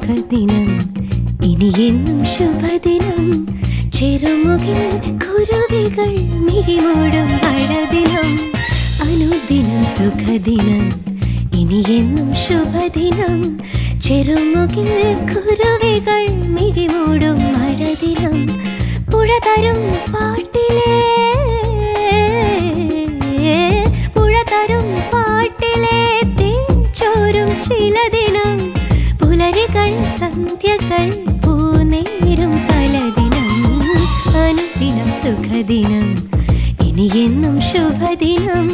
സുഖദിനം ഇനിയെന്നും ശുഭദിനം ചെറുമുകിൽ കുരുവികൾ മിഴിമൂടും മഴദിനം അനുദിനം സുഖദിനം ഇനിയെന്നും ശുഭദിനം ചെറുമുകിൽ കുരുവികൾ മിഴിമൂടും മഴദിനം പുഴ തരും പാട്ടിലെ തേൻചോരും ചിലദിനം പുലരികൾ സന്ധ്യകൾ പൂനേരും പലദിനം അനുദിനം സുഖദിനം ഇനിയെന്നും ശുഭദിനം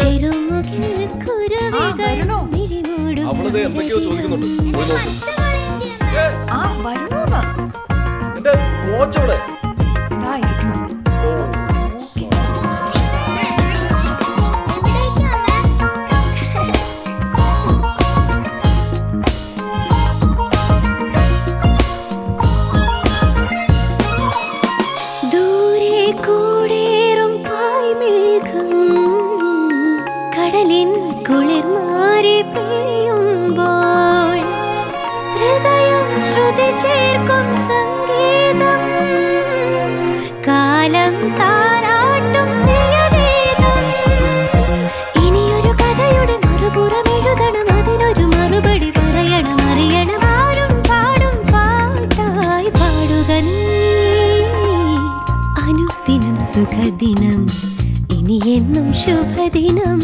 ചെറുമുകിൽ കുരുവികൾ മിഴിമൂടും കടലിൻ കുളിർമാരി പെയ്യുമ്പോൾ ഹൃദയം ശ്രുതി ചേർക്കും സംഗീതം കാലം താരാട്ടും പ്രിയഗീതം ഇനിയൊരു കഥയുടെ മറുപുറം എഴുതണം അതിനൊരു മറുപടി പറയണം അറിയണം ആരും പാടും പാട്ടായി പാടുക നീ അനുദിനം സുഖദിനം ഇനിയെന്നും ശുഭദിനം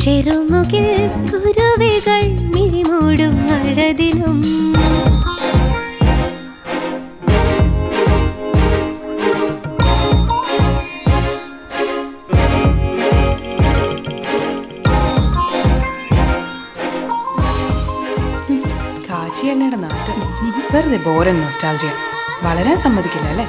ചെറുമുകിൽ കുരുവികൾ മിഴിമൂടും മഴദിനം കാച്ചി എണ്ണയുടെ നാറ്റം വെറുതെ ബോറൻ നൊസ്റ്റാൾജിയ വളരാൻ സമ്മതിക്കില്ല അല്ലേ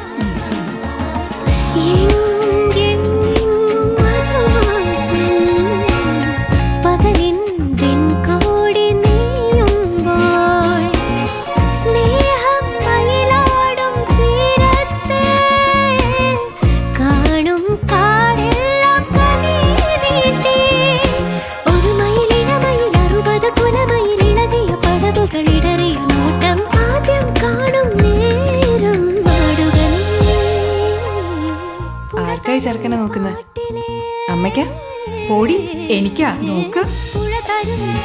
ചെറുക്കനെ നോക്കുന്നത് അമ്മയ്ക്കാ പോടി എനിക്കാ നോക്ക്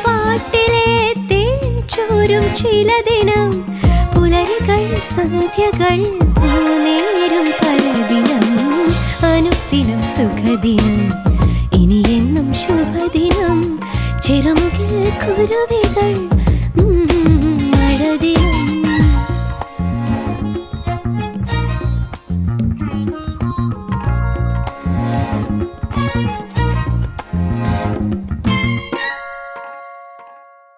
പാട്ടിലെ തേൻചോരും ചിലദിനം പുലരികൾ സന്ധ്യകൾ പൂനേരും പലദിനം അനുദിനം സുഖദിനം ഇനിയെന്നും ശുഭദിനം ചെറുമുകിൽ കുരുവികൾ